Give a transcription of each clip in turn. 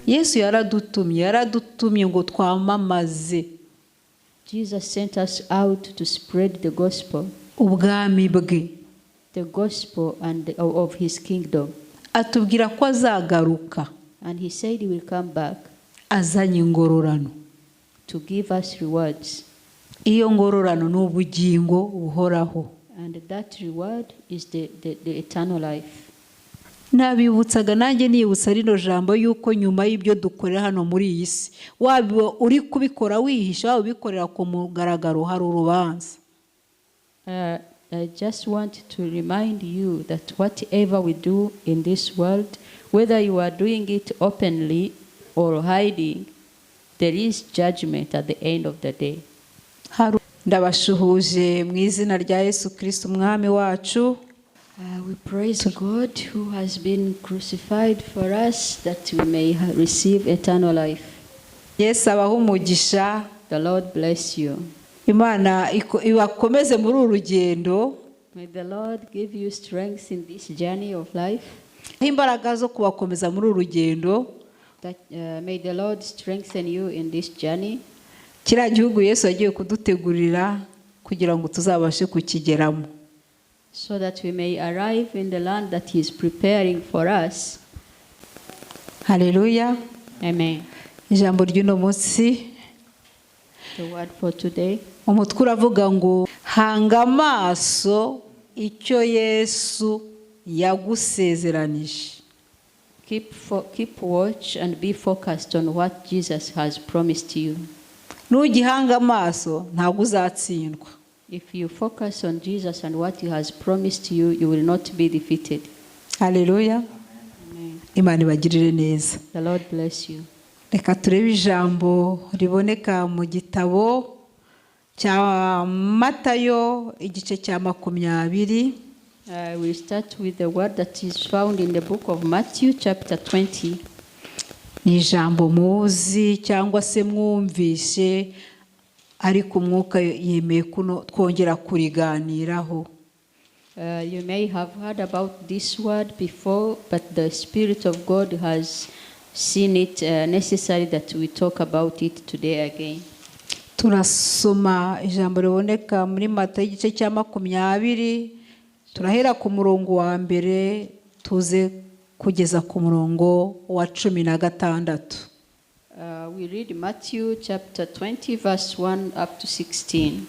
Yesu yaradutumye ngo twamamaze. Jesus sent us out to spread the gospel. Ubwami bwe. The gospel of his kingdom. Atubwira ko azagaruka. And he said he will come back. Azanye ingororano. To give us rewards. Iyo ngororano ni ubugingo buhoraho. And that reward is the eternal life. Nabibutsaga nanjye nibutsa rino jambo yuko nyuma y'ibyo dukorera hano muri iyi si waba uri kubikora wihisha waba ubikorera ku mugaragaro hari urubanza. I just want to remind you that whatever we do in this world, whether you are doing it openly or hiding, there is judgment at the end of the day. Ndabashuhuje mu izina rya Yesu Kristo umwami wacu. We praise God who has been crucified for us that we may receive eternal life. Yesu abaho umugisha. The Lord bless you. Imana ibakomeze muri urugendo. May the Lord give you strength in this journey of life. Imbaraga zo kubakomeza muri urugendo. May the Lord strengthen you in this journey. Kiriya gihugu Yesu agiye kudutegurira kugira ngo tuzabashe kukigeramo. So that we may arrive in the land that he is preparing for us. Hallelujah. Amen. Ijambo ry'uno munsi. The word for today. Umutwe uravuga ngo hanga amaso icyo Yesu yagusezeranije. Keep watch and be focused on what Jesus has promised you. Nugihanga amaso ntabwo uzatsindwa. If you focus on Jesus and what he has promised you, you will not be defeated. Hallelujah. Amen. Imana ibagirire neza. The Lord bless you. Reka turebe ijambo riboneka mu gitabo cya Matayo igice cya 20. We'll start with the word that is found in the book of Matthew chapter 20. Ni ijambo muzi cyangwa se mwumvishe ariko umwuka yemeye kuno twongera kuriganiraho. You may have heard about this word before, but the Spirit of God has seen it necessary that we talk about it today again. Turasoma ijambo riboneka muri Matayo igice cya 20. Turahera ku murongo wa mbere tuze kugeza ku murongo wa 16. We read Matthew chapter 20 verse 1 up to 16.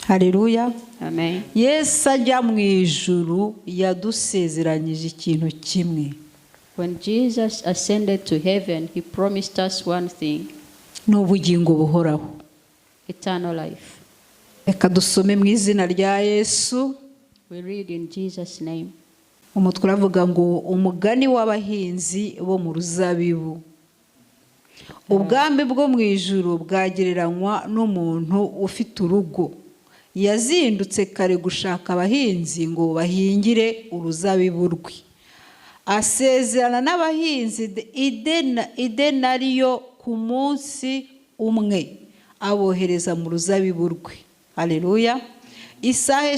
Hallelujah. Amen. Yesu ajya mu ijuru yadusezeranyije ikintu kimwe. When Jesus ascended to heaven, he promised us one thing. N'ubugingo buhoraho. Eternal life. Reka dusome mu izina rya Yesu. We read in Jesus' name. Umutwe uravuga ngo umugani w'abahinzi bo mu ruzabibu. Ubwami bwo mu ijuru bwagereranywa n'umuntu ufite urugo. Yazindutse kare gushaka abahinzi ngo bahingire uruzabibu rwe. Asezerana n'abahinzi idenariyo ku munsi umwe abohereza mu ruzabibu rwe. Haleluya. Isaha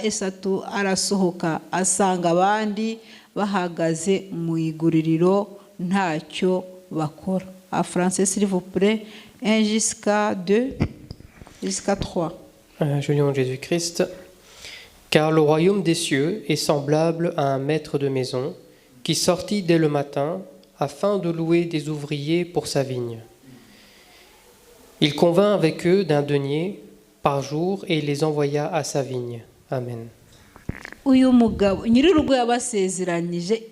eshatu arasohoka asanga abandi bahagaze mu iguririro ntacyo bakora. En français s'il vous plaît, 1 jusqu'à 2 jusqu'à 3. Je lis en Jésus-Christ. Car le royaume des cieux est semblable à un maître de maison qui sortit dès le matin afin de louer des ouvriers pour sa vigne. Il convint avec eux d'un denier par jour et les envoya à sa vigne. Amen. Uyu mugabo nyirirugo yabasezeranyije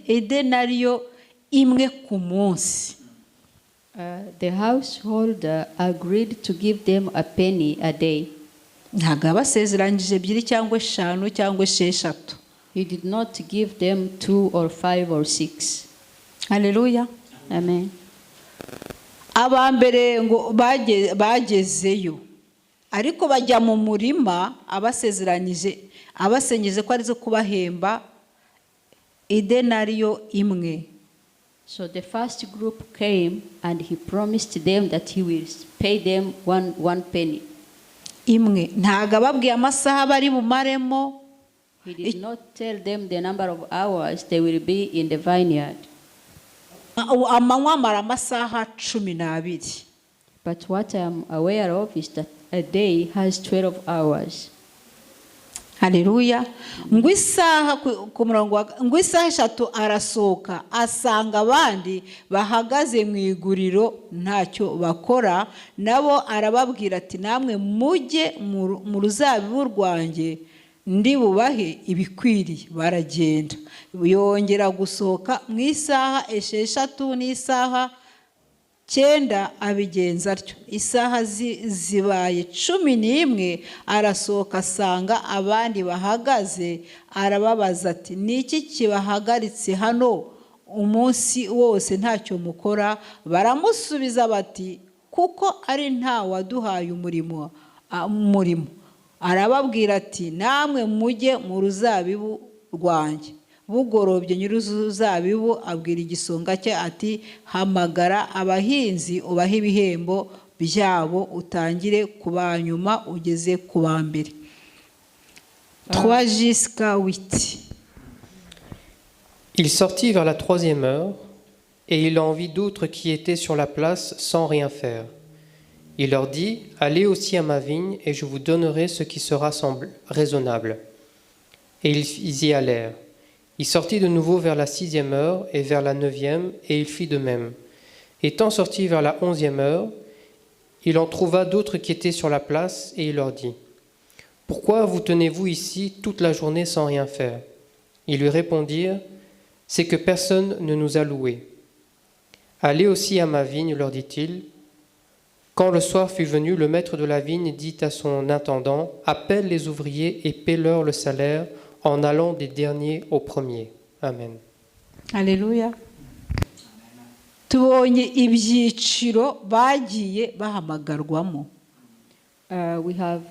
idenariyo imwe ku munsi. The householder agreed to give them a penny a day. Ntabwo yabasezeranyije 2 cyangwa 5 cyangwa 6. He did not give them 2 or 5 or 6. Hallelujah. Amen. Abambere ngo bagezeyo ariko bajya mu murima abasenyeje ko arizo kubahemba idenariyo imwe. So the first group came and he promised them that he will pay them one penny. Imwe ntago ababwiye amasaha bari bumaremo He did not tell them the number of hours they will be in the vineyard. amanywa amara amasaha 12. But what I am aware of is that a day has 12 hours. Haleluya. Ngo isaha ku murongo ngo isaha 3 arasohoka asanga abandi bahagaze mu iguriro ntacyo bakora, nabo arababwira ati namwe mujye mu ruzabibu rwanjye ndi bubahe ibikwiriye. Baragenda. Yongera gusohoka mu isaha 6 n'isaha 9 abigenza atyo. Isaha zibaye 11 arasohoka asanga abandi bahagaze, arababaza ati niki kibahagaritse hano umunsi wose ntacyo mukora? Baramusubiza bati kuko ari nta waduhaye umurimo. Arababwira ati namwe mujye mu ruzabibu rwanjye. Bugorobye nyir'uruzabibu abwira igisonga cye ati hamagara abahinzi ubahe ibihembo byabo, utangire kubanyuma ugeze ku ba mbere. 3 jusqu'à 8. Il sortit vers la 3e heure, et il en vit d'autres qui étaient sur la place sans rien faire. Il leur dit, allez aussi à ma vigne, et je vous donnerai ce qui sera raisonnable. Et ils y allèrent. Il sortit de nouveau vers la 6e heure et vers la 9e, et il fit de même. Étant sorti vers la 11e heure, il en trouva d'autres qui étaient sur la place, et il leur dit, pourquoi vous tenez-vous ici toute la journée sans rien faire? Ils lui répondirent, c'est que personne ne nous a loués. Allez aussi à ma vigne, leur dit-il. Quand le soir fut venu, le maître de la vigne dit à son intendant, appelle les ouvriers et paie-leur le salaire, en allant des derniers aux premiers. Amen. Alléluia. Tubonye ibyiciro bagiye bahamagarwamo. We have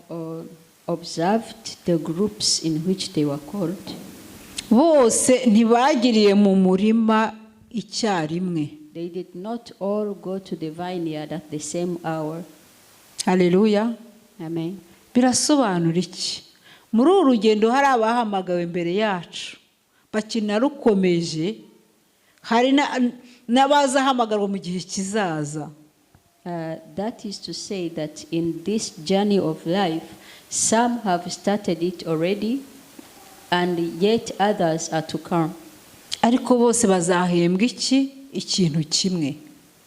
observed the groups in which they were called. Bose ntibagiriye mu murima icyarimwe. They did not all go to the vineyard at the same hour. Haleluya. Amen. Birasobanura iki? Muri uru rugendo hari abahamagawe imbere yacu bakinarukomeje, hari n'abazahamagarwa mu gihe kizaza. That is to say that in this journey of life, some have started it already and yet others are to come. Ariko bose bazahembwa iki? Ikintu kimwe.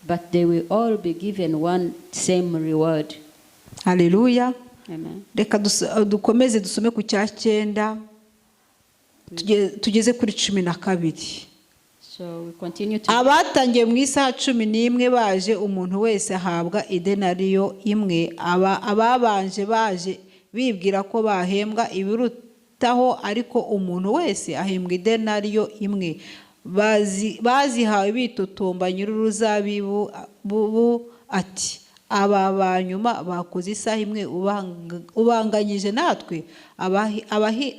But they will all be given one same reward. Haleluya. Amen. Reka dukomeze dusome ku cya 9 tugeze kuri 12. So we continue to Abatangiye mu isaha 11 baje, umuntu wese ahabwa idenariyo imwe. Ababanje baje bibwira ko bahembwa ibirutaho, ariko umuntu wese ahembwa idenariyo imwe. Bazihawe bitotomba nyir'uruzabibu ati aba banyuma bakoze isaha imwe ubanganyije natwe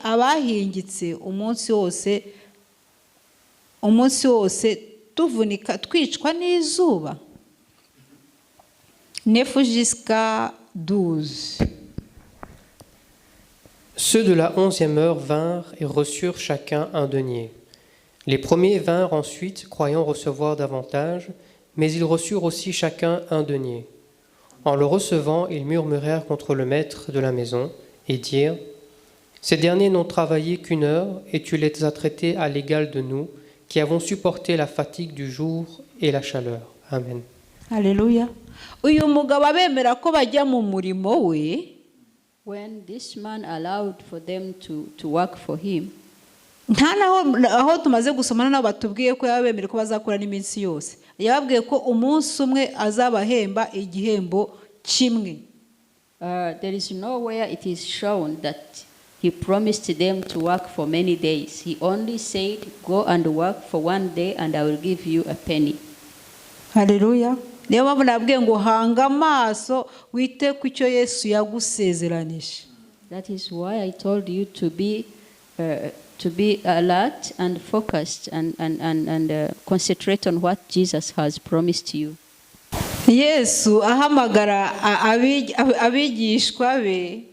abahingitse umunsi wose tuvunika twicwa n'izuba. 9 jusqu'à 12. Ceux de la 11e heure vinrent et reçurent chacun un denier. Les premiers vinrent ensuite, croyant recevoir davantage, mais ils reçurent aussi chacun un denier. En le recevant, ils murmurèrent contre le maître de la maison et dirent, ces derniers n'ont travaillé qu'1 heure, et tu les as traités à l'égal de nous, qui avons supporté la fatigue du jour et la chaleur. Amen. Alléluia. Uyu mugabo abemera ko bajya mu murimo we, when this man allowed for them to work for him, nta aho tumaze gusomana nabo batubwiye ko yabemera ko bazakora n'iminsi yose. Yababwiye ko umunsi umwe azabahemba igihembo kimwe. There is nowhere it is shown that he promised them to work for many days. He only said, go and work for 1 day and I will give you a penny. Haleluya. Niyo mpamvu nabwiye ngo hanga amaso wite ku cyo Yesu yagusezeranije. That is why I told you to be alert and focused and concentrate on what Jesus has promised you. Yesu ahamagara abigishwa be,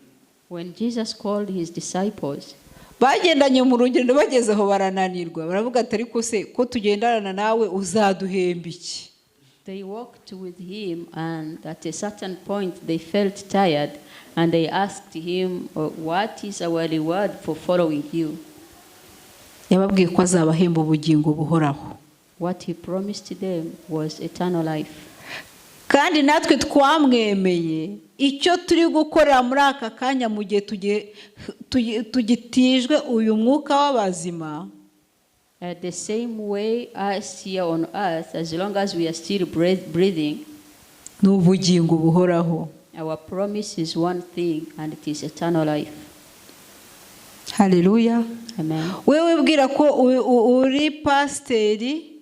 when Jesus called his disciples, bagendanye mu rugendo bageze aho barananirwa baravuga ati ariko se ko tugendana nawe uzaduhemba iki? They walked with him, and at a certain point they felt tired, and they asked him, "What is our reward for following you?" Yababwiye ko azabahemba ubugingo buhoraho. What he promised them was eternal life. Kandi natwe twamwemeye icyo turi gukorera muri aka kanya mu gihe tugitijwe uyu mwuka w'abazima. The same way as here on earth, as long as we are still breathing, ni ubugingo buhoraho. Our promise is one thing, and it is eternal life. Hallelujah. Amen. Wewe wibwira ko uri pasiteri,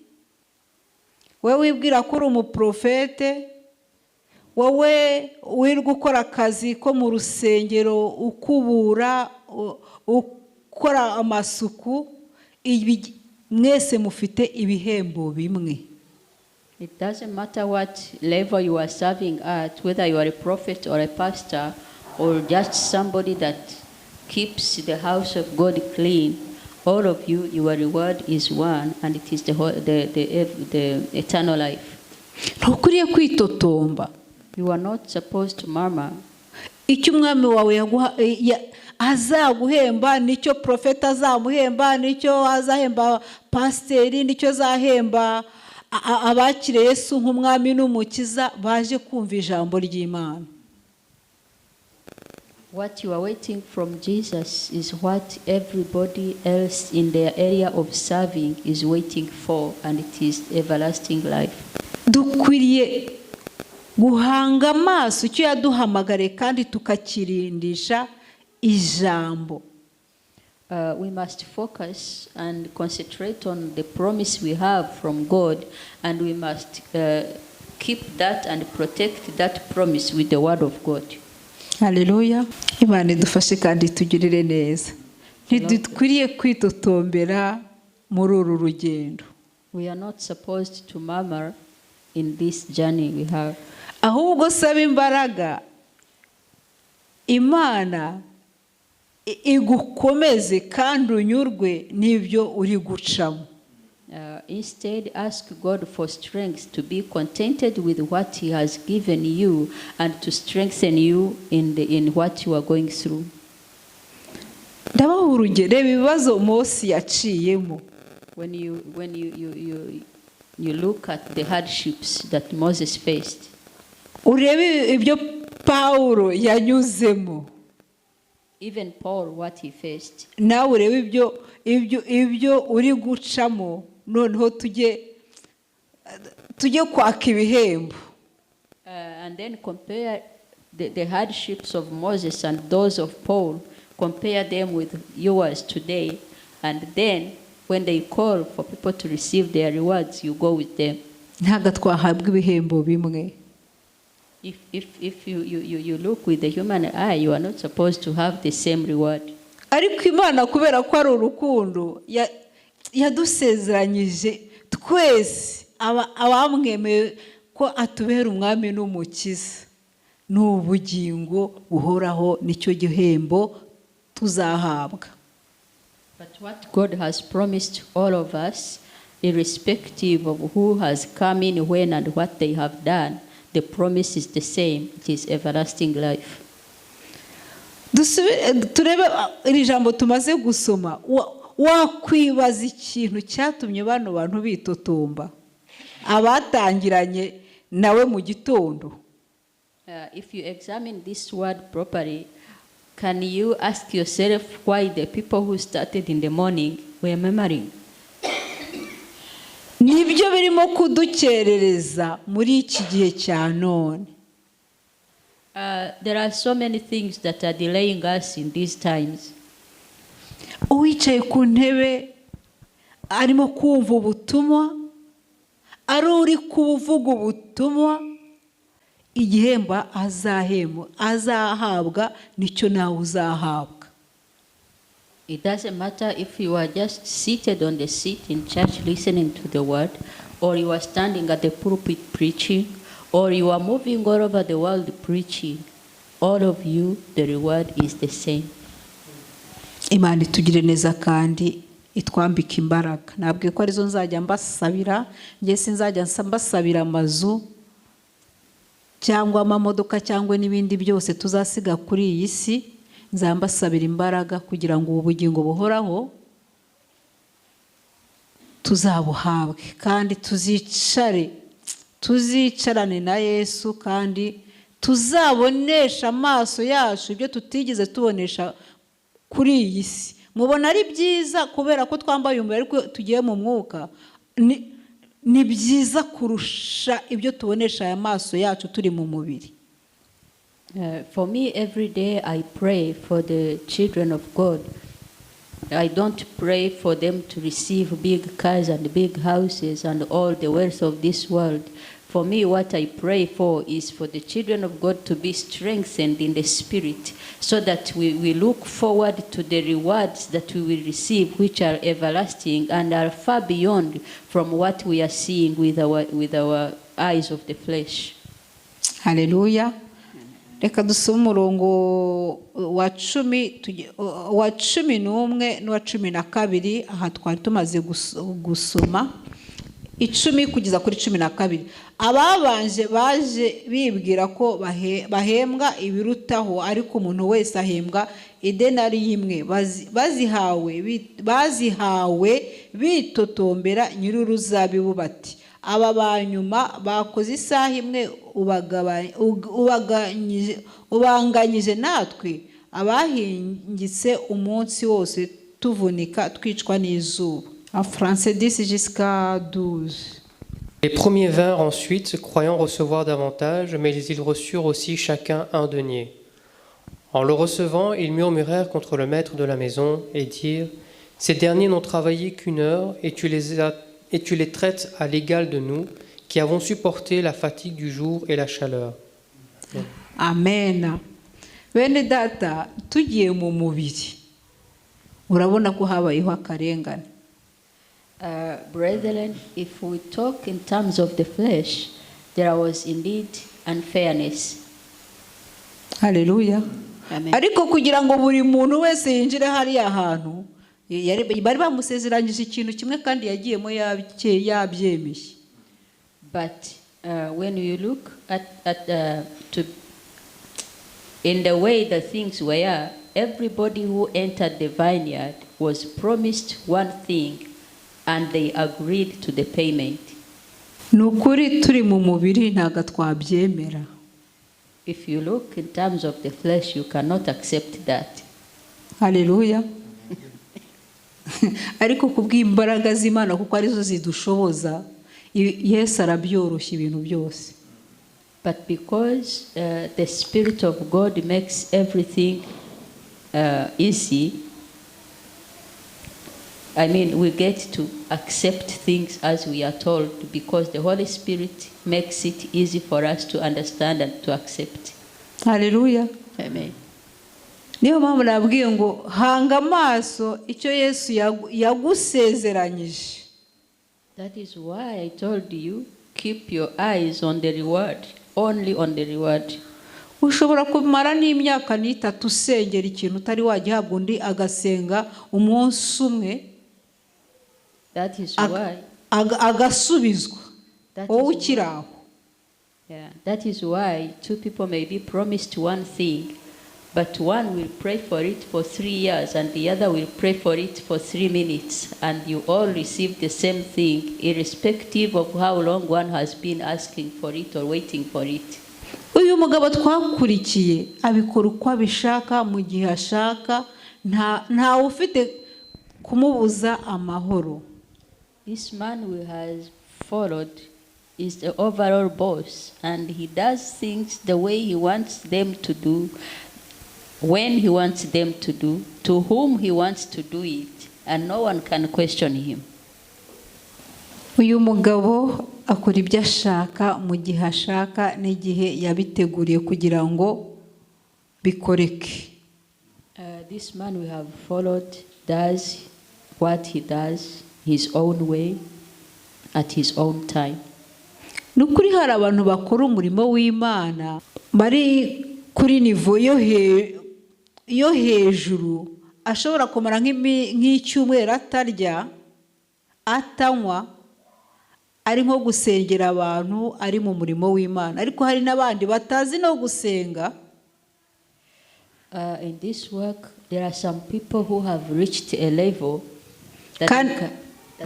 wewe wibwira ko uri umuprofete, wowe wirirwa ukora akazi ko mu rusengero ukubura ukora amasuku, mwese mufite ibihembo bimwe. It doesn't matter what level you are serving at, whether you are a prophet or a pastor or just somebody that keeps the house of God clean. All of you, your reward is one, and it is the eternal life. Ntukwiriye kwitotomba. You are not supposed to murmur. Icyo umwami wawe azaguhemba nicyo profeta azamuhemba, nicyo azahemba pasiteri, nicyo azahemba abakire Yesu nk'umwami n'umukiza baje kumva ijambo ry'Imana. What you are waiting from Jesus is what everybody else in their area of serving is waiting for, and it is everlasting life. Dukwiriye guhanga amaso icyo yaduhamagare kandi tukakirindisha ijambo. We must focus and concentrate on the promise we have from God, and we must keep that and protect that promise with the word of God. Hallelujah. Imana idufashe kandi tugirire neza. Ntidukwiriye kwitotombera muri uru rugendo. We are not supposed to murmur in this journey we have. Ahubwo saba imbaraga Imana igukomeze kandi unyurwe n'ibyo uri gucamo. Instead, ask God for strength to be contented with what He has given you, and to strengthen you in what you are going through. Ndabaha urugero ibibazo Mose yaciyemo. When you look at the hardships that Moses faced, urebe ibyo Paulo yanyuzemo. Even Paul, what he faced. Nawe urebe ibyo uri gucamo, noneho tujye kwaka ibihembo. And then compare the hardships of Moses and those of Paul, compare them with yours today, and then when they call for people to receive their rewards, you go with them. Ntago twahabwa ibihembo bimwe. If you look with the human eye, you are not supposed to have the same reward. Ariko Imana kubera ko ari urukundo yadusezeranyije twese abamwemeye ko atubera umwami n'umukiza, n'ubugingo buhoraho nicyo gihembo tuzahabwa. But what God has promised all of us, irrespective of who has come in, when, and what they have done, the promise is the same. It is everlasting life. Turebe iri jambo tumaze gusoma, wakwibaza ikintu cyatumye bano bantu bitotomba abatangiranye nawe mu gitondo. If you examine this word properly, can you ask yourself why the people who started in the morning were murmuring? Nibyo birimo kudukerereza muri iki gihe cya none. There are so many things that are delaying us in these times. Uwicaye ku ntebe arimo kumva ubutumwa, ari uri kuvuga ubutumwa, igihemba azahabwa nicyo nawe uzahabwa. It doesn't matter if you are just seated on the seat in church listening to the word, or you are standing at the pulpit preaching, or you are moving all over the world preaching. All of you, the reward is the same. Imana itugire neza kandi itwambika imbaraga. Nabwiye ko arizo nzajya mbasabira, njye sinzajya mbasabira amazu cyangwa amamodoka cyangwa n'ibindi byose tuzasiga kuri iyi si. Nzambasabira imbaraga kugira ngo ubugingo buhoraho tuzabuhabwe kandi tuzicarane na Yesu kandi tuzabonesha amaso yacu ibyo tutigeze tubonesha kuri iyi si. Mubona ari byiza kubera ko twambaye umubiri ariko tugiye mu mwuka, ni byiza kurusha ibyo tubonesha aya maso yacu turi mu mubiri. For me, every day I pray for the children of God. I don't pray for them to receive big cars and big houses and all the wealth of this world. For me, what I pray for is for the children of God to be strengthened in the spirit, so that we look forward to the rewards that we will receive, which are everlasting and are far beyond from what we are seeing with our eyes of the flesh. Hallelujah. Reka dusome umurongo wa 10 wa 11 n'uwa 12. Aha twari tumaze gusoma 10 kugeza kuri 12. Ababanje baje bibwira ko bahembwa ibirutaho, ariko umuntu wese ahembwa idenari imwe bazihawe bitotombera nyir'uruzabibu bati, aba banyuma bakoze isaha imwe ubanganyije natwe abahingitse umunsi wose tuvunika twicwa n'izuba. En français 10 jusqu'à 12. Les premiers vinrent ensuite, croyant recevoir davantage, mais ils reçurent aussi chacun un denier. En le recevant, ils murmurèrent contre le maître de la maison et dirent, « Ces derniers n'ont travaillé qu'une heure, et tu les traites à l'égal de nous, qui avons supporté la fatigue du jour et la chaleur. » Amen. Bene data, tugiye mu mubiri, urabona ko habayeho akarengane. Brethren, if we talk in terms of the flesh, there was indeed unfairness. Hallelujah. Amen. Ariko kugira ngo buri muntu wese yinjire hariya hantu, bari bamusezeranyije ikintu kimwe kandi yagiyemo yabyemeye. But when you look in the way the things were, everybody who entered the vineyard was promised one thing, and they agreed to the payment. Nukuri turi mu mubiri ntago twabyemera. If you look in terms of the flesh, you cannot accept that. Hallelujah. Ariko kubw'imbaraga z'Imana kuko arizo zidushoboza, Yesu arabyoroshya ibintu byose. But because the Spirit of God makes everything easy, I mean, we get to accept things as we are told, because the Holy Spirit makes it easy for us to understand and to accept. Hallelujah. Amen. Niyo mpamvu nabwiye ngo hanga amaso icyo Yesu yagusezeranyije. That is why I told you, keep your eyes on the reward, only on the reward. Ushobora kumara n'imyaka n'itatu usengera ikintu utari wagihabwa undi agasenga umunsi umwe. That is why agasubizwa wowe ukiraho. Yeah, that is why two people may be promised one thing, but one will pray for it for 3 years and the other will pray for it for 3 minutes, and you all receive the same thing, irrespective of how long one has been asking for it or waiting for it. Uyu mugabo twakurikiye abikora uko abishaka mu gihe ashaka, nta ufite kumubuza amahoro. This man who has followed is the overall boss, and he does things the way he wants them to do, when he wants them to do, to whom he wants to do it, and no one can question him. Uyu mugabo akora ibyo ashaka mu gihe ashaka n'igihe yabiteguriye kugira ngo bikoreke. This man we have followed does what he does his own way at his own time. Nukuri hari abantu bakora umurimo w'Imana bari kuri nivo yo hejuru, ashobora kumara nk'icyumweru atarya atanywa ari nko gusengera abantu ari mu murimo w'Imana, ariko hari n'abandi batazi no gusenga. In this work, there are some people who have reached a level that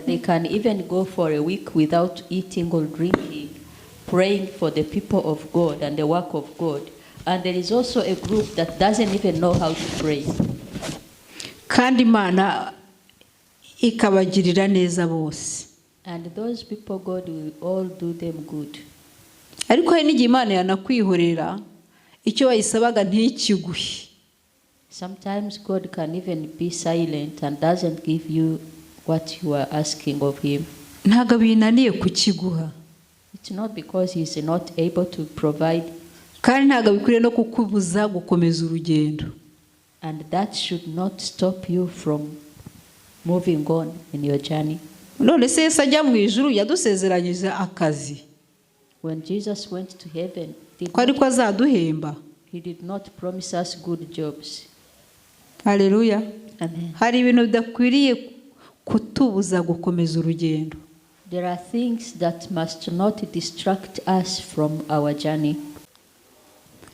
they can even go for a week without eating or drinking, praying for the people of God and the work of God. And there is also a group that doesn't even know how to pray. Kandi Imana ikabagirira neza bose. And those people, God will all do them good. Ariko hari n'igihe Imana yanakwihorera icyo wayisabaga ntikiguhe. Sometimes God can even be silent and doesn't give you what you are asking of Him. Ntago binaniye kukiguha. It's not because He is not able to provide. Kandi ntago bikwiriye no kukubuza gukomeza urugendo. And that should not stop you from moving on in your journey. None se Yesu ajya mu ijuru yadusezeranyije akazi. When Jesus went to heaven, Ko ariko azaduhemba. He did not promise us good jobs. Haleluya. Amen. Hari ibintu bidakwiriye kutubuza gukomeza urugendo. There are things that must not distract us from our journey.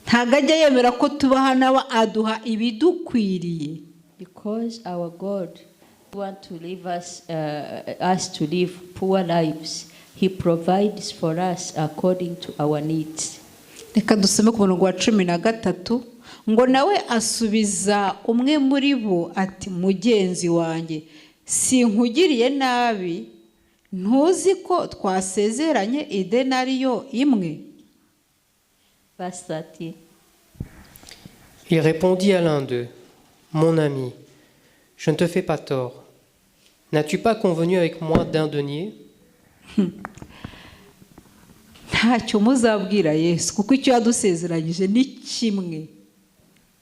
Ntago ajya yemera ko tubaha nawe aduha ibidukwiriye. Because our God want to leave us to live poor lives. He provides for us according to our needs. Reka dusome ku murongo wa 13 ngo nawe asubiza umwe muri bo ati mugenzi wanjye sinkugiriye nabi ntuzi ko twasezeranye idenariyo imwe. Verse 13. Il répondit à l'un d'eux, mon ami, je ne te fais pas tort. N'as-tu pas convenu avec moi d'un denier? Ntacyo muzabwira Yesu kuko icyo yadusezeranyije ni kimwe.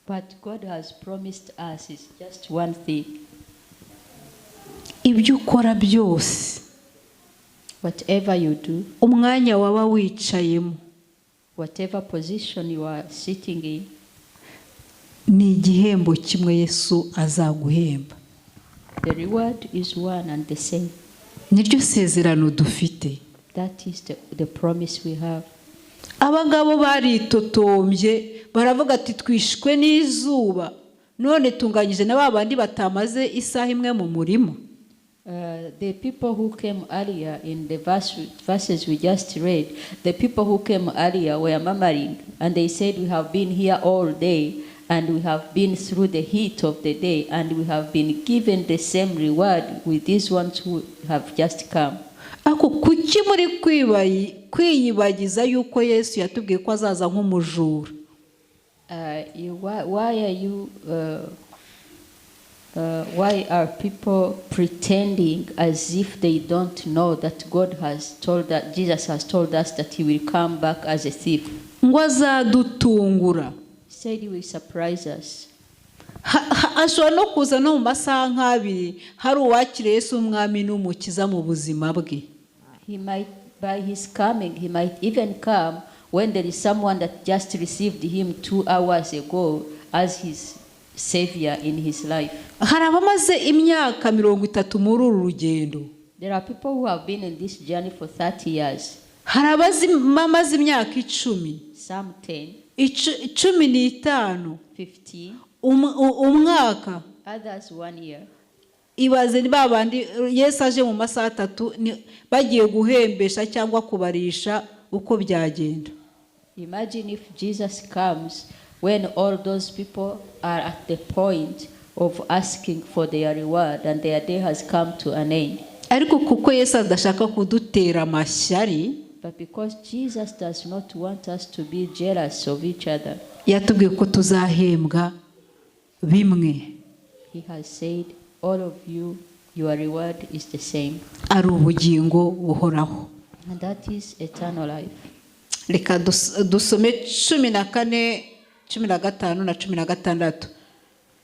But God has promised us is just one thing. Ibyo ukora byose, Whatever you do, umwanya waba wicayemo, whatever position you are sitting in, ni igihembo kimwe Yesu azaguhemba. the reward is one and the same. Niryo sezerano dufite. That is the promise we have. Abagabo baritotombye baravuga ati twishwe n'izuba none tunganyije na babandi batamaze isaha imwe mu murimo. The people who came earlier in the verses we just read, the people who came earlier were murmuring and they said, we have been here all day and we have been through the heat of the day and we have been given the same reward with these ones who have just come. Ako kuki muri kwiyibagiza yuko Yesu yatubwiye ko azaza nk'umujura. Why are people pretending as if they don't know that Jesus has told us that He will come back as a thief? Ngo azadutungura. He said He will surprise us. Ashobora no kuza no mu masaha nk'abiri hari uwakira Yesu umwami n'umukiza mu buzima bwe. He might, by His coming, He might even come when there is someone that just received Him 2 hours ago as His Savior in his life. Hari abamaze imyaka 30 muri uru rugendo. There are people who have been in this journey for 30 years. Hari abamaze imyaka 10. Some 10. 15. 15. Umwaka. Others 1 year. Ibaze ni babandi Yesu aje mu masaha 3 bagiye guhembesha cyangwa kubarisha uko byagenda. Imagine if Jesus comes when all those people are at the point of asking for their reward and their day has come to an end. Ariko kuko Yesu adashaka kudutera amashyari, but because Jesus does not want us to be jealous of each other, yatubwiye ko tuzahembwa bimwe. He has said, all of you, your reward is the same. Ari ubugingo buhoraho. And that is eternal life. Reka dusome 14, 15 na 16.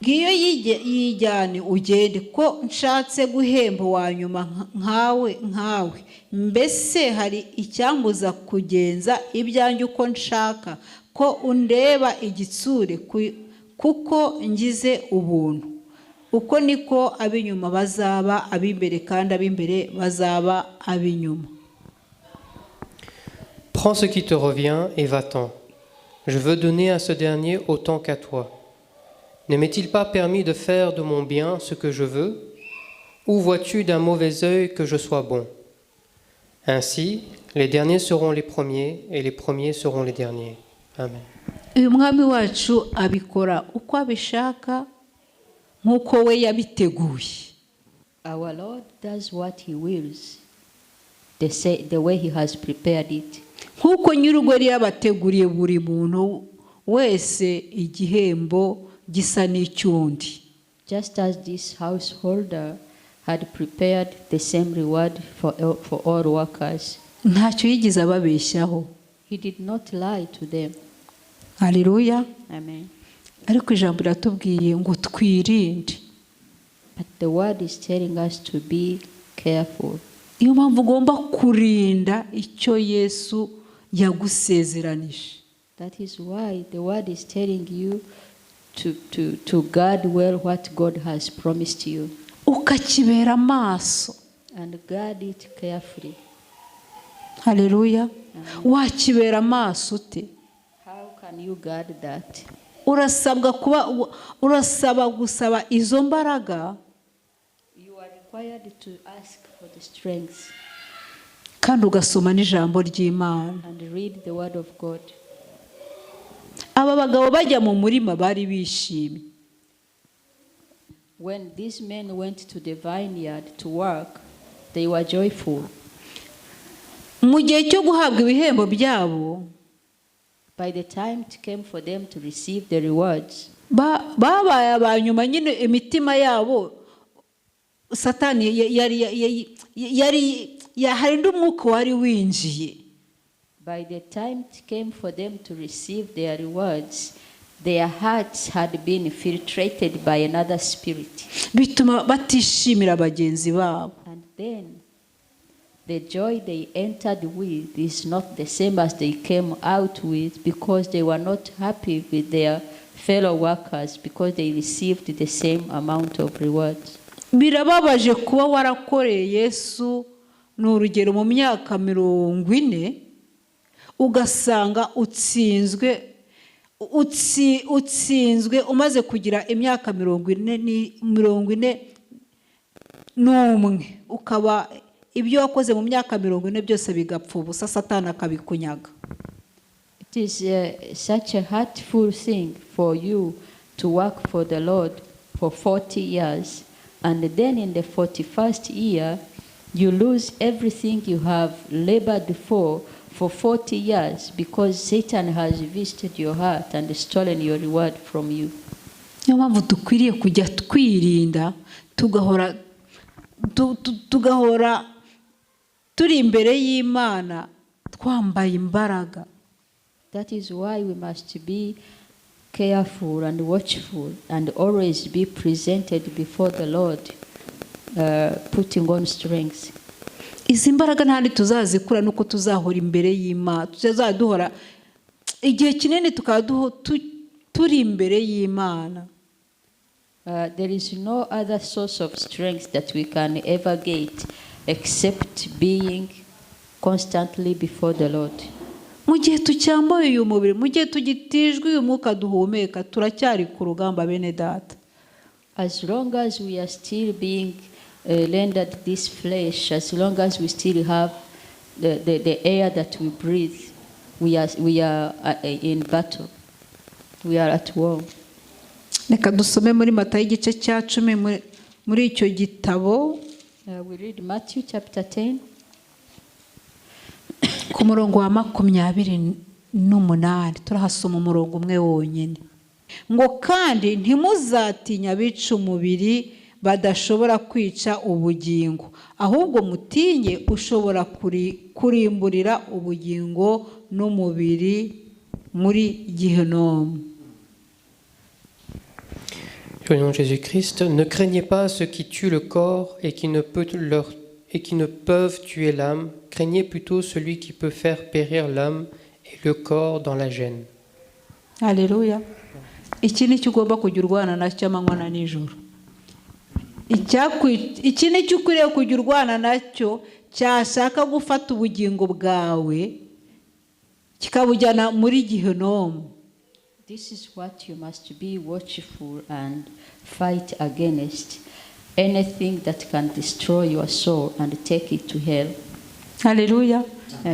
Ngiyo yijyane ugende ko nshatse guhemba wa nyuma nkawe mbese hari icyambuza kugenza ibyanjye uko nshaka ko undeba igitsure kuko ngize ubuntu. uko niko ab'inyuma bazaba ab'imbere kandi ab'imbere bazaba ab'inyuma. Prends ce qui te revient et va-t'en. Je veux donner à ce dernier autant qu'à toi. Ne m'est-il pas permis de faire de mon bien ce que je veux? Ou vois-tu d'un mauvais œil que je sois bon? Ainsi, les derniers seront les premiers et les premiers seront les derniers. Amen. Uyu mwami wacu abikora uko abishaka nk'uko we yabiteguye. Our Lord does what He wills, the way He has prepared it. Nk'uko nyir'urugo yari yabateguriye buri muntu wese igihembo gisa n'icyundi. Just as this householder had prepared the same reward for all workers. Ntacyo yigeze ababeshyaho. He did not lie to them. Haleluya. Amen. Ariko ijambo riratubwiye ngo twirinde. But the word is telling us to be careful. Iyo mpamvu ugomba kurinda icyo Yesu yagusezeranije. That is why the word is telling you to guard well what God has promised you. Ukakibera amaso. And guard it carefully. Haleluya. Wakibera amaso ute? How can you guard that? Urasaba gusaba izo mbaraga. You are required to ask for the strength. Kandi ugasoma n'ijambo ry'Imana. And read the word of God. Aba bagabo bajya mu murima bari bishimye. When these men went to the vineyard to work, they were joyful. Mu gihe cyo guhabwa ibihembo byabo, by the time it came for them to receive the rewards, babaye abanyuma nyine imitima yabo Satani hari n'umwuka wari winjiye. By the time it came for them to receive their rewards, their hearts had been infiltrated by another spirit. Bituma batishimira bagenzi babo. And then the joy they entered with is not the same as they came out with, because they were not happy with their fellow workers because they received the same amount of rewards. Birababaje kuba warakoreye Yesu n'urugero mu myaka 40 ugasanga utsinzwe umaze kugira imyaka 41 ukaba ibyo wakoze mu myaka 40 byose bigapfa ubusa Satani akabikunyaga. It is such a hurtful thing for you to work for the Lord for 40 years, and then in the 41st year you lose everything you have labored for 40 years because Satan has visited your heart and stolen your reward from you. Niyo mpamvu dukwiriye kujya twirinda tugahora turi imbere y'Imana twambaye imbaraga. That is why we must be careful and watchful and always be presented before the Lord, putting on strength. Izi mbaraga ntandi tuzazikura nuko tuzahora imbere y'Imana, tuzaduhora igihe kinini tukaba turi imbere y'Imana. There is no other source of strength that we can ever get except being constantly before the Lord. Mu gihe tucyambaye uyu mubiri, mu gihe tugitijwe uyu mwuka duhumeka, turacyari ku rugamba bene data. As long as we are still being rendered this flesh, as long as we still have the air that we breathe, we are in battle. We are at war. Reka dusome muri Matayo igice cya 10 muri icyo gitabo. We read Matthew chapter 10. Ku murongo wa 28 turahasoma umurongo umwe wonyine. Ngo kandi ntimuzatinya abica umubiri badashobora kwica ubugingo, ahubwo mutinye ushobora kurimburira ubugingo n'umubiri muri Gihenomu. Au nom de Jésus-Christ, ne craignez pas ceux qui tuent le corps et qui ne peuvent tuer l'âme. Craignez plutôt celui qui peut faire périr l'âme et le corps dans la gêne. Alléluia. Iki ni cyo ugomba kujya urwana nacyo amanywa na nijoro. iki ni cyo ukwiriye kujya urwana nacyo cyashaka gufata ubugingo bwawe kikabujyana muri gihenomu. This is what you must be watchful and fight against. Anything that can destroy your soul and take it to hell. Haleluya.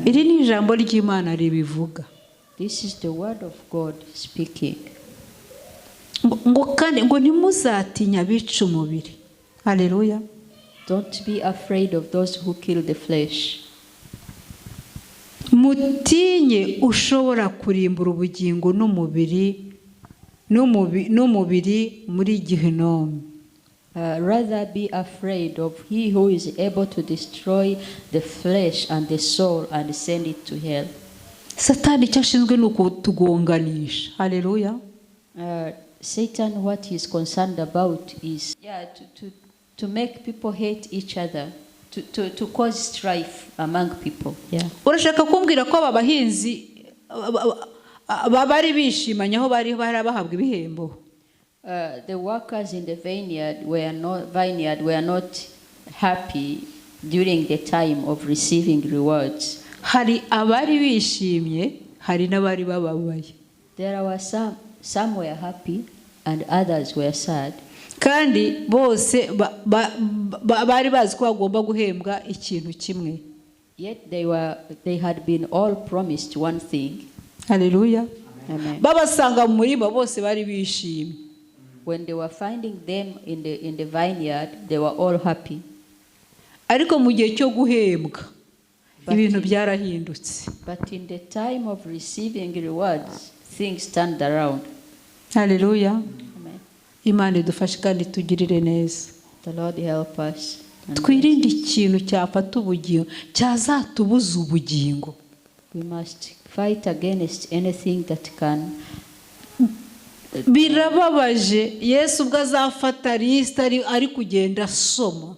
Iri ni ijambo ry'Imana ribivuga. This is the word of God speaking. Ngo kandi ngo ntimuzatinya abica umubiri. Haleluya. Don't be afraid of those who kill the flesh. Mutinye ushobora kurimbura ubugingo n'umubiri muri gihenomu. Rather be afraid of he who is able to destroy the flesh and the soul and send it to hell. Satani icyo ashinzwe ni ukutugonganisha. Haleluya. Satan, what he is concerned about is to make people hate each other, to cause strife among people. Urashaka kumbwira ko aba bahinzi bari bishimanye aho bari bahabwa ibihembo? The workers in the vineyard were not happy during the time of receiving rewards. Hari abari bishimye, hari n'abari bababaye. There were some were happy and others were sad. Kandi bose bari bazi ko bagomba guhembwa ikintu kimwe. Yet they had been all promised one thing. Haleluya. Amen. Babasanga mu murima bose bari bishimye. When they were finding them in the vineyard, they were all happy. Ariko mu gihe cyo guhembwa ibintu byarahindutse. But in the time of receiving rewards, things turned around. Haleluya. Amen. Imana idufashe kandi tugirire neza. The Lord help us. Twirinde ikintu cyafata ubugingo, cyazatubuza ubugingo. We must fight against anything that can. Birababaje Yesu ubwo azafata list ari kugenda asoma.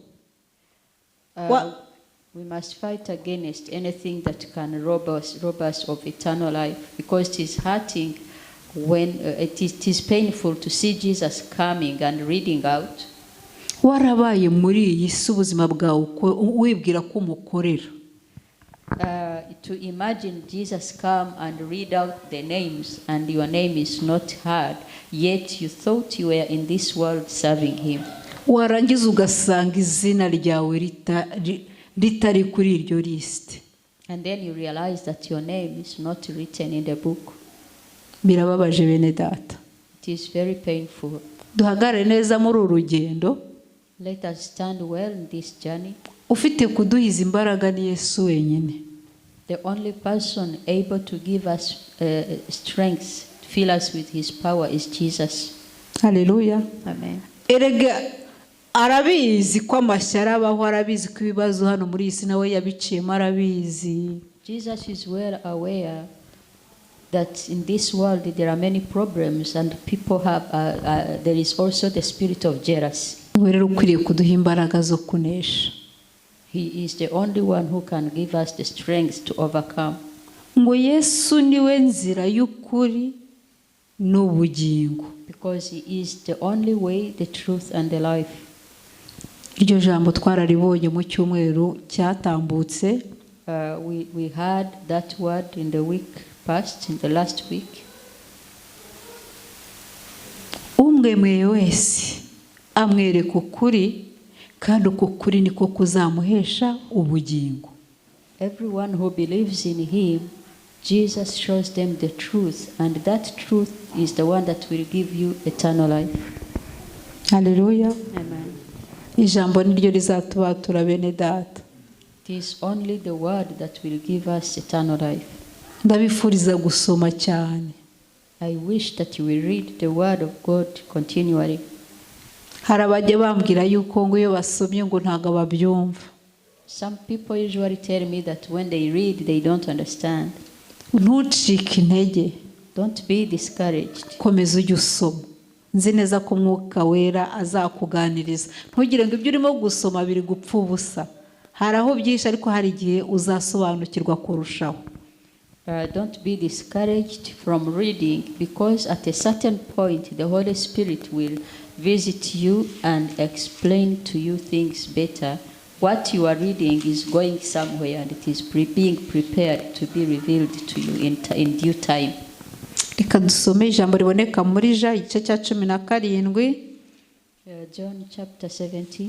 We must fight against anything that can rob us of eternal life, because it is hurting when it is painful to see Jesus coming and reading out. Warabaye muri iyi si ubuzima bwawe wibwira ko umukorera. To imagine Jesus come and read out the names and your name is not heard, yet you thought you were in this world serving him. Warangiza ugasanga izina ryawe ritari kuri iryo list. And then you realize that your name is not written in the book. Birababaje bene data. It is very painful. Duhagare neza muri urugendo. Let us stand well in this journey. Ufite kuduhiza imbaraga ni Yesu wenyine. The only person able to give us strength, fill us with his power, is Jesus. Haleluya. Amen. Erega arabizi ko amashyara abaho, arabizi ko ibibazo hano muri iyi si nawe yabiciyemo arabizi. Jesus is well aware that in this world there are many problems and people have there is also the spirit of jealousy. Rero ukwiriye kuduha imbaraga zo kunesha. He is the only one who can give us the strength to overcome. Ngo Yesu niwe nzira y'ukuri n'ubugingo. Because he is the only way, the truth and the life. Iryo jambo twararibonye mu cyumweru cyatambutse. We heard that word in the week past, in the last week. Umwemeye wese amwereka ukuri, kandi uko kuri niko kuzamuhesha ubugingo. Everyone who believes in him, Jesus shows them the truth, and that truth is the one that will give you eternal life. Haleluya. Amen. Ijambo niryo rizatubatura bene data. It is only the word that will give us eternal life. Ndabifuriza gusoma cyane. I wish that you will read the word of God continually. Harabajya bambwira yuko ngo iyo basomye ngo ntago babyumva. Some people usually tell me that when they read they don't understand. Ntucike intege. Don't be discouraged. Komeza ujye usoma. Nzi neza ko Mwuka Wera azakuganiriza. Ntugire ngo ibyo urimo gusoma biri gupfa ubusa. Hari aho byinshi ariko hari igihe uzasobanukirwa kurushaho. Don't be discouraged from reading, because at a certain point the Holy Spirit will visit you and explain to you things better. What you are reading is going somewhere and it is being prepared to be revealed to you in due time. Reka dusome ijambo riboneka muri Ja igice cya 17 John chapter 17.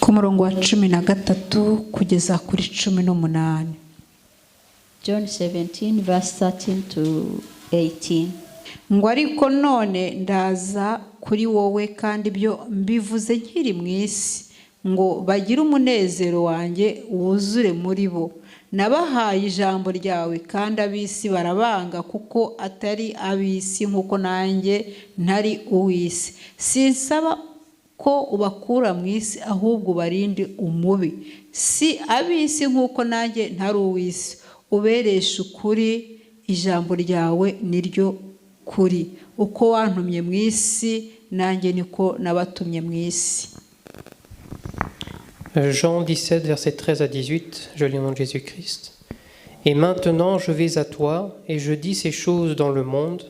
ku murongo wa 13 kugeza kuri 18. John 17 verse 13 to 18. Ngo ariko none ndaza kuri wowe kandi ibyo mbivuze nkiri mu isi ngo bagire umunezero wanjye wuzure muri bo. Nabahaye ijambo ryawe kandi ab'isi barabanga kuko atari ab'isi nk'uko nanjye ntari uw'isi. Sinsaba ko ubakura mu isi ahubwo ubarinde umubi. Si ab'isi nk'uko nanjye ntari uw'isi. Ubereshe ukuri, ijambo ryawe niryo kuri. Uko wantumye mu isi nanjye niko nabatumye mu isi. Jean 17, versets 13 à 18, je lis au nom de Jésus-Christ. Et maintenant je vais à toi, et je dis ces choses dans le monde,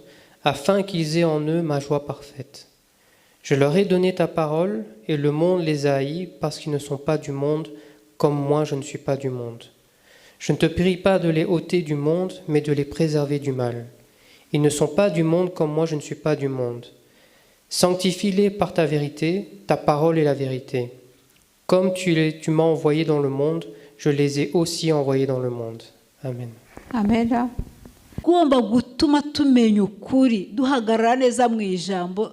afin qu'ils aient en eux ma joie parfaite. Je leur ai donné ta parole, et le monde les a haïs, parce qu'ils ne sont pas du monde, comme moi je ne suis pas du monde. Je ne te prie pas de les ôter du monde, mais de les préserver du mal. Ils ne sont pas du monde, comme moi je ne suis pas du monde. Sanctifie-les par ta vérité, ta parole est la vérité. Comme tu m'as envoyé dans le monde, je les ai aussi envoyés dans le monde. Amen. Amen. Gomba gutuma tumenya ukuri duhagarara neza mu ijambo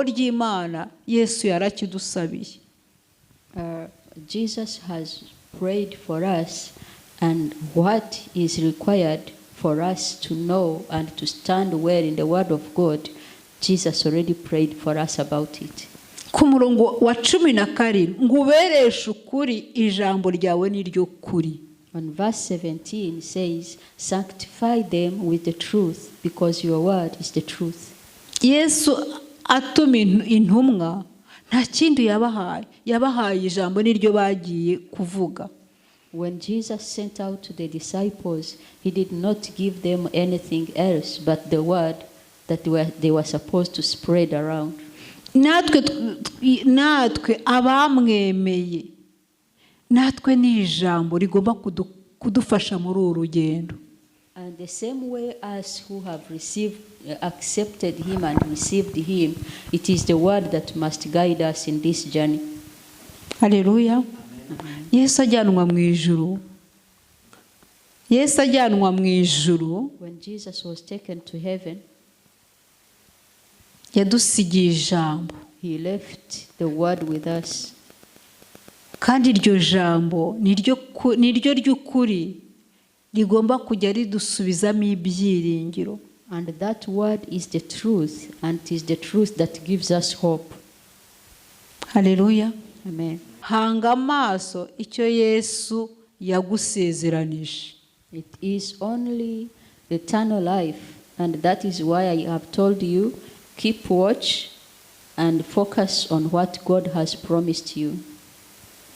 ry'Imana. Yesu yarakidusabiye. Jesus has prayed for us, and what is required for us to know and to stand well in the word of God, Jesus already prayed for us about it. Ku murongo wa 17 ngo ubereshe ukuri, ijambo ryawe niryo kuri. On verse 17 says, sanctify them with the truth, because your word is the truth. Yesu atuma intumwa nta kindi yabahaye ijambo niryo bagiye kuvuga. When Jesus sent out to the disciples, he did not give them anything else but the word that they were supposed to spread around. Natwe abamwemeye, natwe ni ijambo rigomba kudufasha muri uru rugendo. And the same way as who have accepted him and received him, it is the word that must guide us in this journey. Hallelujah. Yesu ajyanwa mu ijuru. When Jesus was taken to heaven, yadusigiye ijambo. he left the word with us. Kandi iryo jambo niryo ry'ukuri rigomba kujya ridusubizamo ibyiringiro. And that word is the truth, and it is the truth that gives us hope. Hallelujah. Amen. Hanga amaso icyo Yesu yagusezeranije. It is only eternal life, and that is why I have told you, keep watch and focus on what God has promised you.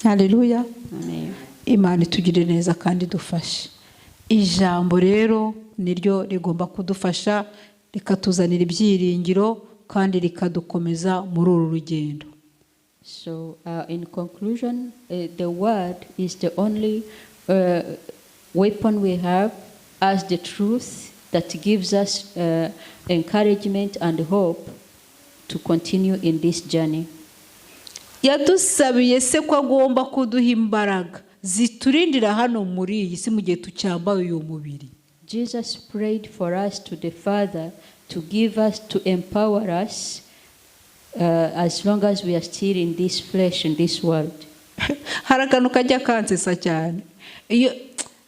Hallelujah. Amen. Imana itugire neza kandi dufashe. Ijambo rero niryo rigomba kudufasha, rikatuzanira ibyiringiro kandi rikadukomeza muri uru rugendo. So in conclusion, the word is the only weapon we have as the truth that gives us encouragement and hope to continue in this journey. Yadusabiye se ko agomba kuduha imbaraga ziturindira hano muri iyi si mu gihe tucyambaye uyu mubiri. Jesus prayed for us to the Father to give us, to empower us as long as we are still in this flesh, in this world. Harakantu kajya kansesa cyane.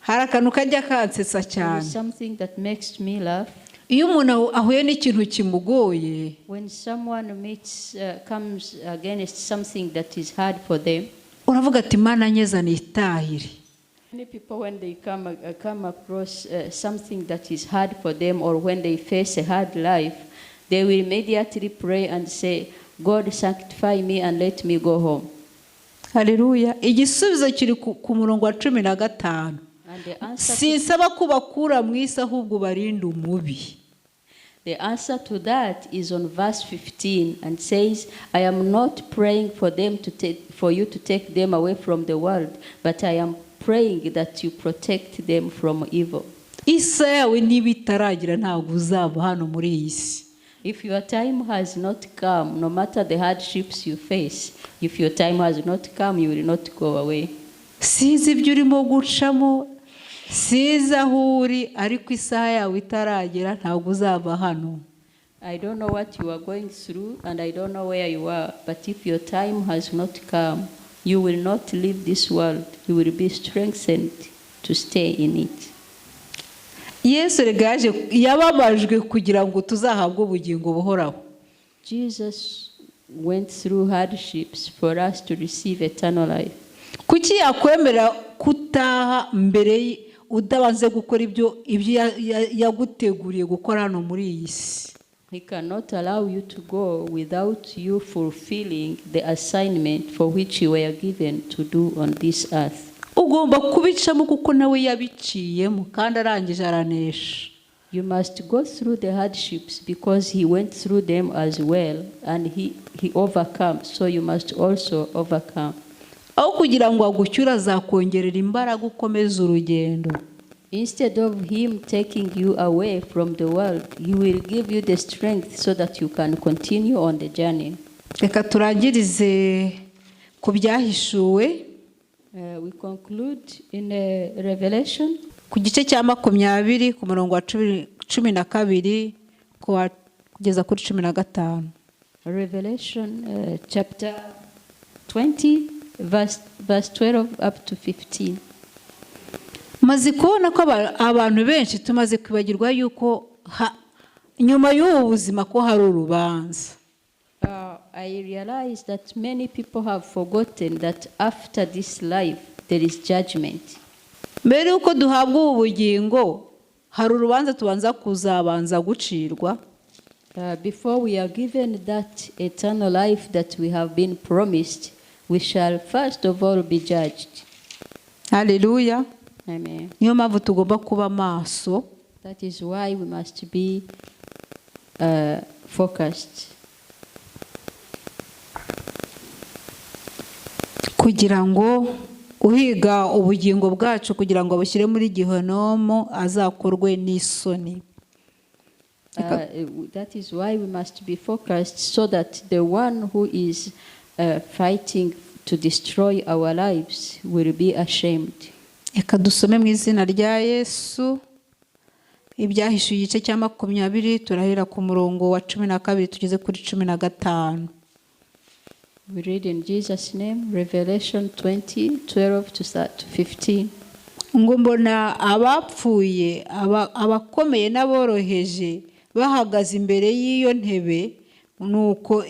There is something that makes me laugh. Iyo umuntu ahuye n'ikintu kimugoye, when someone comes against something that is hard for them, uravuga ati Mana nyeza nitahire. Many people, when they come across something that is hard for them, or when they face a hard life, they will immediately pray and say, God, sanctify me and let me go home. Hallelujah. Igisubizo kiri ku murongo wa 15. Sinsaba ko bakura mu isi ahubwo barinde umubi. The answer to that is on verse 15 and says, I am not praying for you to take them away from the world, but I am praying that you protect them from evil. Isaha yawe niba itaragira ntabwo uzaba hano muri iyi si. If your time has not come, no matter the hardships you face, if your time has not come, you will not go away. Sinzi ibyo urimo gucamo, sinzi aho uri, ariko isaha yawe itaragera ntabwo uzaba hano. I don't know what you are going through and I don't know where you are, but if your time has not come, you will not leave this world. You will be strengthened to stay in it. Yesu regaje yababajwe kugira ngo tuzahabwe ubugingo buhoraho. Jesus went through hardships for us to receive eternal life. Kuki yakwemera kutaha mbere udabanze gukora ibyo yaguteguriye gukora hano muri iyi si? He cannot allow you to go without you fulfilling the assignment for which you were given to do on this earth. Ugomba kubicamo kuko nawe yabiciyemo kandi arangije aranesha. You must go through the hardships because he went through them as well and he overcame, so you must also overcome. Aho kugira ngo agucyura azakongerera imbaraga ukomeza urugendo. Instead of him taking you away from the world, he will give you the strength so that you can continue on the journey. Reka turangirize ku byahishuwe. We conclude in Revelation. Ku gice cya 20 ku murongo wa 12 kugeza kuri 15. Revelation chapter 20 verse 12 up to 15. Maze kubona ko abantu benshi tumaze kwibagirwa yuko nyuma y'ubu buzima ko hari urubanza. I realize that many people have forgotten that after this life there is judgment. Mbere uko duhabwa ubugingo hari urubanza tubanza kuzabanza gucirwa. Before we are given that eternal life that we have been promised, we shall first of all be judged. Hallelujah. Amen. Niyo mpamvu tugomba kuba maso. That is why we must be focused. Kugira ngo uhiga ubugingo bwacu kugira ngo abushyire muri gihenomo azakorwe n'isoni. That is why we must be focused so that the one who is fighting to destroy our lives will be ashamed. Eka dusome mu izina rya Yesu. Ibyahishuye igice cya 20 turahera ku murongo wa 12 tugeze kuri 15. We read in Jesus' name, Revelation 20:12 to 15. Ngo mbona abapfuye abakomeye n'aboroheje bahagaze imbere y'iyo ntebe, nuko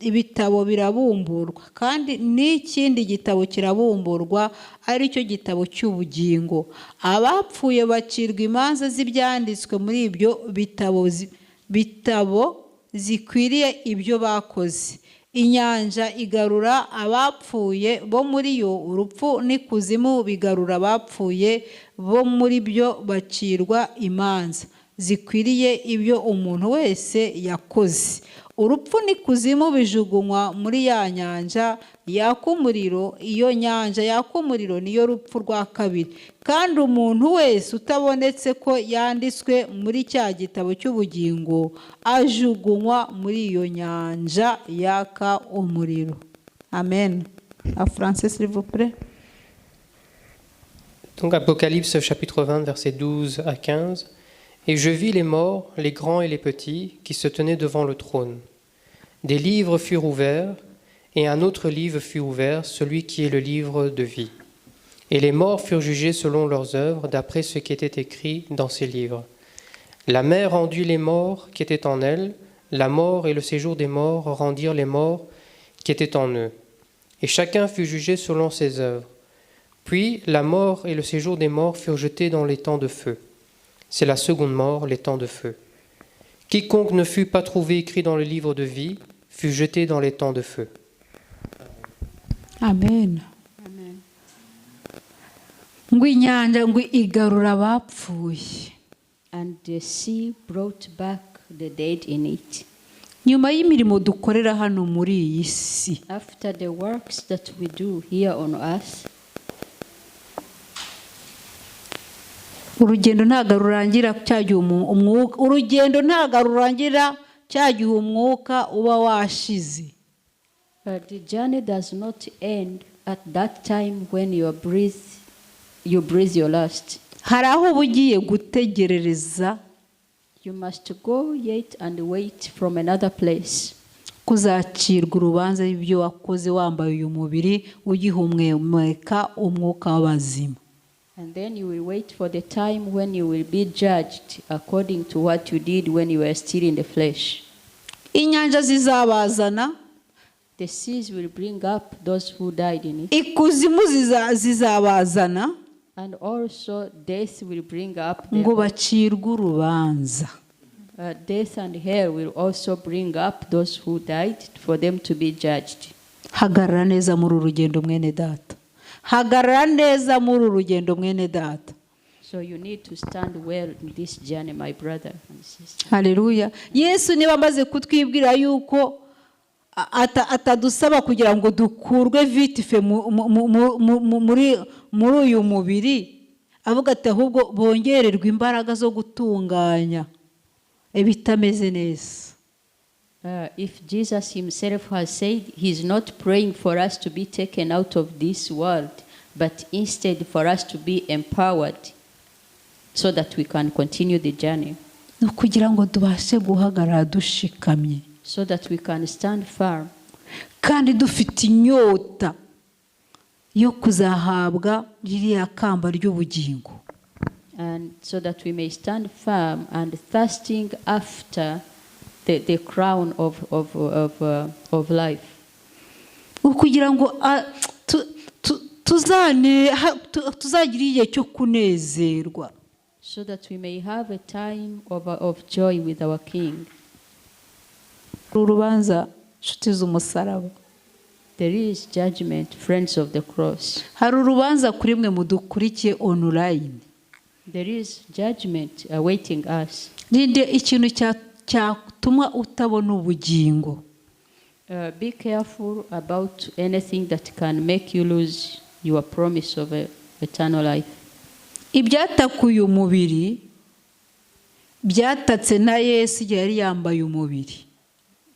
ibitabo birabumburwa, kandi n'ikindi gitabo kirabumburwa ari cyo gitabo cy'ubugingo. Abapfuye bacirwa imanza z'ibyanditswe muri ibyo bitabo zikwiriye ibyo bakoze. Inyanja igarura abapfuye bo muri yo, urupfu n'ikuzimu bigarura abapfuye bo muri byo bacirwa imanza zikwiriye ibyo umuntu wese yakoze. Urupfu n'ikuzimu bijugunywa muri ya nyanja yaka umuriro. Iyo nyanja yaka umuriro niyo rupfu rwa kabiri. Kandi umuntu wese utabonetse ko yanditswe muri cya gitabo cy'ubugingo ajugunywa muri iyo nyanja yaka umuriro. Amen. En français, s'il vous plaît. Donc Apocalypse chapitre 20 versets 12 à 15. Et je vis les morts, les grands et les petits, qui se tenaient devant le trône. Des livres furent ouverts, et un autre livre fut ouvert, celui qui est le livre de vie. Et les morts furent jugés selon leurs œuvres, d'après ce qui était écrit dans ces livres. La mer rendit les morts qui étaient en elle, la mort et le séjour des morts rendirent les morts qui étaient en eux. Et chacun fut jugé selon ses œuvres. Puis la mort et le séjour des morts furent jetés dans les temps de feu. C'est la seconde mort, les temps de feu. Quiconque ne fut pas trouvé écrit dans le livre de vie fut jeté dans les temps de feu. Amen. Amen. Ngo inyanja ngo igarura abapfuye. And the sea brought back the dead in it. nyuma y'imirimo dukorera hano muri iyi si, After the works that we do here on earth, urugendo ntabwo rurangira cyagiye umwuka, urugendo ntabwo rurangira cyagiye umwuka uba washize. the journey does not end at that time when you breathe your last. Hari aho uba ugiye gutegerereza You must go yet and wait from another place. kuzacirwa urubanza y'ibyo wakoze wambaye uyu mubiri ugihumeka umwuka w'abazima. And then you will wait for the time when you will be judged according to what you did when you were still in the flesh. Inyanja zizabazana, The seas will bring up those who died in it. ikuzimu zizabazana, And also death will bring up ngo bacirwe urubanza. death and hell will also bring up those who died for them to be judged. Hagarara neza muri uru rugendo mwene data, hagarara neza muri uru rugendo mwene data. So you need to stand well in this journey, my brother and sister. Haleluya. Yesu niba amaze kutwibwira yuko atadusaba kugira ngo dukurwe vitife muri uyu mubiri, avuga ati ahubwo bongererwa imbaraga zo gutunganya ibitameze neza. If Jesus himself has said he's not praying for us to be taken out of this world, but instead for us to be empowered so that we can continue the journey. Kugira ngo tubashe guhagarara dushikamye, So that we can stand firm. kandi dufite inyota yo kuzahabwa ririya kamba ry'ubugingo. And so that we may stand firm and thirsting after the crown of life. Kugira ngo tuzagira igihe cyo kunezerwa. So that we may have a time of joy with our King. Urubanza nshuti z'umusaraba. There is judgment, friends of the cross. Hari urubanza kuri mwe mudukurikiye online. There is judgment awaiting us. Ninde ikintu cyatuma utabona ubugingo. Be careful about anything that can make you lose your promise of eternal life. Ibyatakuye umubiri byatatse na Yesu yari yambaye umubiri.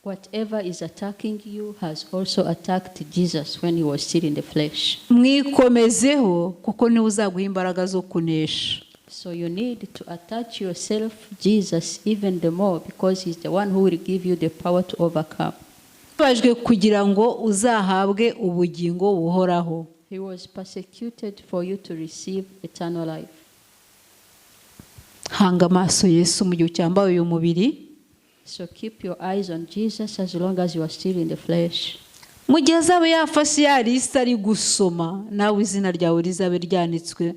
Whatever is attacking you has also attacked Jesus when he was still in the flesh. Mwikomezeho kuko niwe uzaguha imbaraga zo kunesha. So you need to attach yourself Jesus even the more, because he's the one who will give you the power to overcome. Bajwe kugira ngo uzahabwe ubugingo buhoraho. He was persecuted for you to receive eternal life. Hanga amaso Yesu mu gihe cyambaye uyu mubiri. So keep your eyes on Jesus as long as you are still in the flesh. Mu gihe azaba yafashe ya lisite ari gusoma, nawe izina ryawe rizabe ryanditswe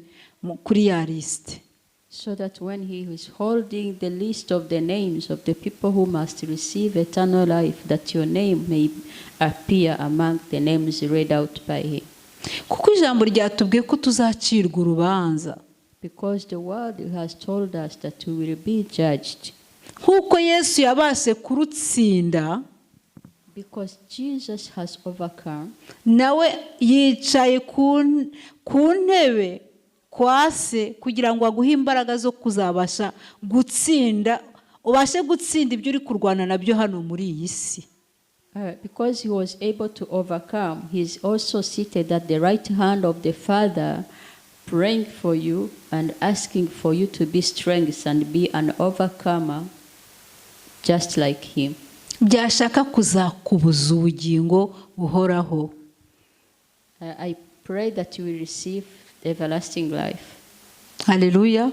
kuri ya lisite. So that when he is holding the list of the names of the people who must receive eternal life, that your name may appear among the names read out by him. Kuko ijambo ryatubwiye ko tuzacirwa urubanza. Because the word has told us that we will be judged. Nkuko Yesu yabashe kurutsinda, Because Jesus has overcome, nawe yicaye ku ntebe kwa se kugira ngo aguhe imbaraga zo kuzabasha gutsinda, ubashe gutsinda ibyo uri kurwana nabyo hano muri iyi si. because he was able to overcome, he is also seated at the right hand of the Father, praying for you and asking for you to be strength and be an overcomer just like him. Byashaka kuzakubuza ubugingo buhoraho. I pray that you will receive everlasting life. Haleluya.